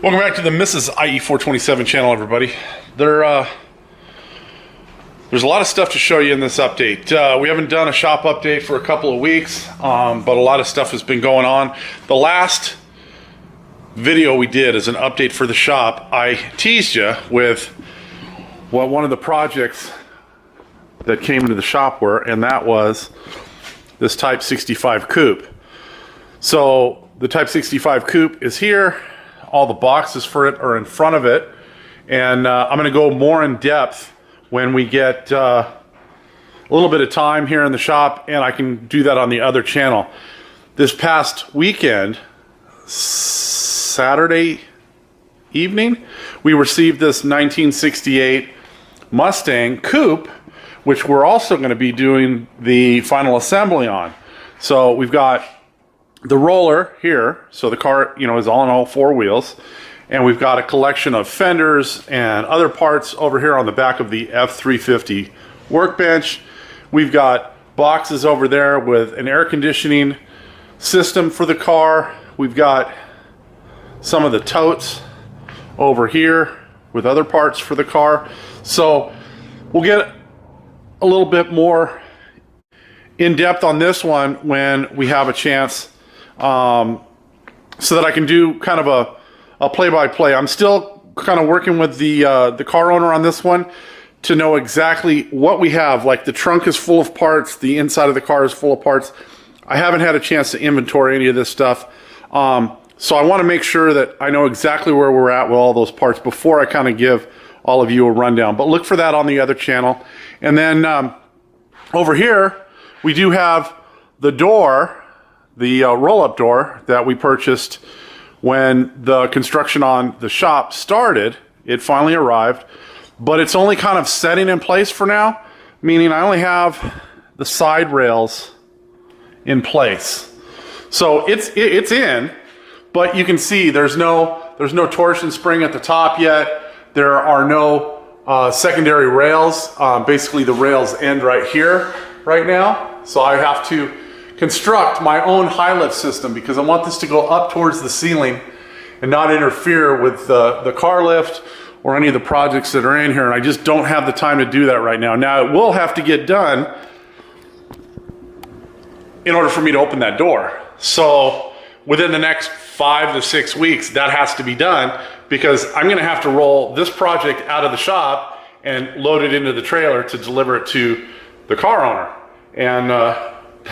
Welcome back to the Mrs. IE427 channel, everybody. There's a lot of stuff to show you in this update. We haven't done a shop update for a couple of weeks, but a lot of stuff has been going on. The last video we did as an update for the shop, I teased you with what one of the projects that came into the shop were, and that was this Type 65 coupe. So the Type 65 coupe is here. All the boxes for it are in front of it, and I'm going to go more in depth when we get a little bit of time here in the shop, and I can do that on the other channel. This past weekend, Saturday evening, we received this 1968 Mustang coupe, which we're also going to be doing the final assembly on. So we've got the roller here, so the car, is all four wheels, and we've got a collection of fenders and other parts over here on the back of the F350 workbench. We've got boxes over there with an air conditioning system for the car. We've got some of the totes over here with other parts for the car. So we'll get a little bit more in depth on this one when we have a chance, so that I can do kind of a play-by-play. I'm still kind of working with the car owner on this one to know exactly what we have. Like, the trunk is full of parts, the inside of the car is full of parts. I haven't had a chance to inventory any of this stuff, so I want to make sure that I know exactly where we're at with all those parts before I kind of give all of you a rundown. But look for that on the other channel. And then over here we do have the door, the roll-up door that we purchased when the construction on the shop started. It finally arrived, but it's only kind of setting in place for now, meaning I only have the side rails in place. So it's in, but you can see there's no torsion spring at the top yet. There are no secondary rails. Basically the rails end right here right now. So I have to construct my own high lift system because I want this to go up towards the ceiling and not interfere with the car lift or any of the projects that are in here, and I just don't have the time to do that right now. Now, it will have to get done in order for me to open that door. So within the next 5 to 6 weeks, that has to be done, because I'm going to have to roll this project out of the shop and load it into the trailer to deliver it to the car owner. And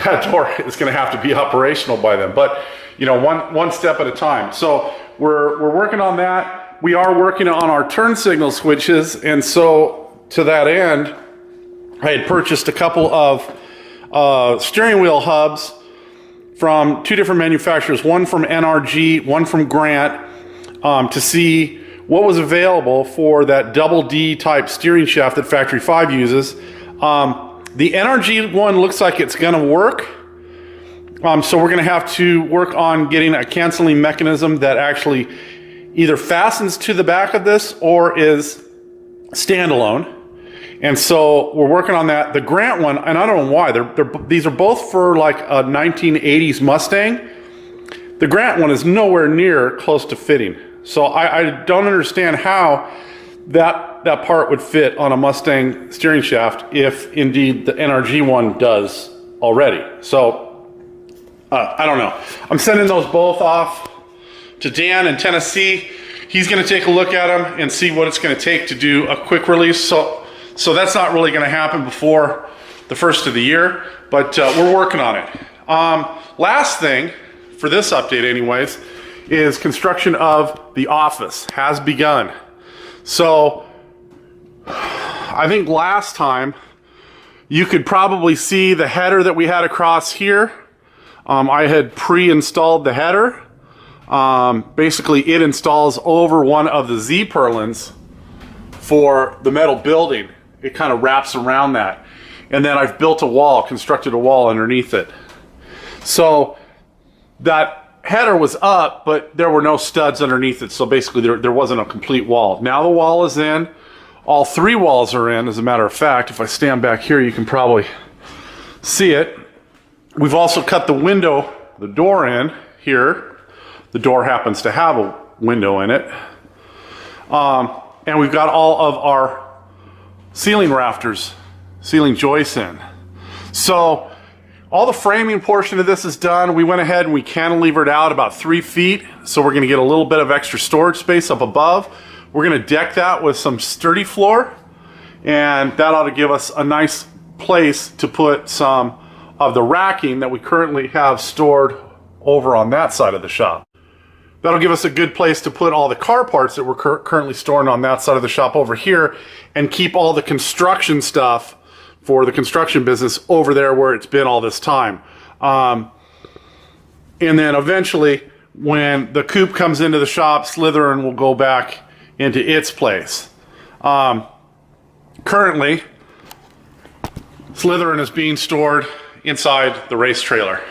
that door is going to have to be operational by then, but one step at a time. So we're working on that. We are working on our turn signal switches, and so to that end, I had purchased a couple of steering wheel hubs from two different manufacturers, one from NRG, one from Grant, to see what was available for that double D type steering shaft that Factory 5 uses. The NRG one looks like it's going to work, so we're going to have to work on getting a canceling mechanism that actually either fastens to the back of this or is standalone. And so we're working on that. The Grant one, and I don't know why, these are both for like a 1980s Mustang. The Grant one is nowhere near close to fitting. So I don't understand how that part would fit on a Mustang steering shaft if indeed the NRG one does already. So I don't know. I'm sending those both off to Dan in Tennessee. He's going to take a look at them and see what it's going to take to do a quick release. So that's not really going to happen before the first of the year, but we're working on it. Last thing for this update anyways is construction of the office has begun. So I think last time you could probably see the header that we had across here. I had pre-installed the header. Basically it installs over one of the Z-purlins for the metal building. It kind of wraps around that. And then I've built a wall, constructed a wall underneath it. So that header was up, but there were no studs underneath it. So basically there wasn't a complete wall. Now the wall is in. All three walls are in, as a matter of fact. If I stand back here, you can probably see it. We've also cut the window, the door in here. The door happens to have window in it. And we've got all of our ceiling rafters, ceiling joists in. So all the framing portion of this is done. We went ahead and we cantilevered out about 3 feet. So we're gonna get a little bit of extra storage space up above. We're gonna deck that with some sturdy floor, and that ought to give us a nice place to put some of the racking that we currently have stored over on that side of the shop. That'll give us a good place to put all the car parts that we're currently storing on that side of the shop over here, and keep all the construction stuff for the construction business over there where it's been all this time. And then eventually, when the coupe comes into the shop, Slytherin will go back into its place. Currently, Slytherin is being stored inside the race trailer.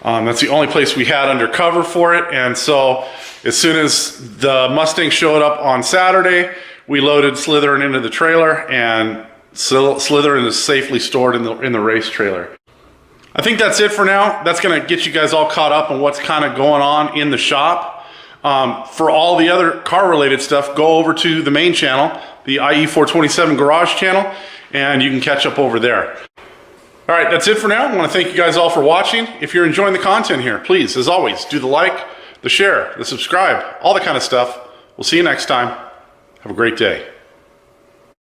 That's the only place we had under cover for it, and so as soon as the Mustang showed up on Saturday, we loaded Slytherin into the trailer, and Slytherin is safely stored in the race trailer. I think that's it for now. That's going to get you guys all caught up on what's kind of going on in the shop. For all the other car-related stuff, go over to the main channel, the IE427 Garage channel, and you can catch up over there. All right, that's it for now. I want to thank you guys all for watching. If you're enjoying the content here, please, as always, do the like, the share, the subscribe, all that kind of stuff. We'll see you next time. Have a great day.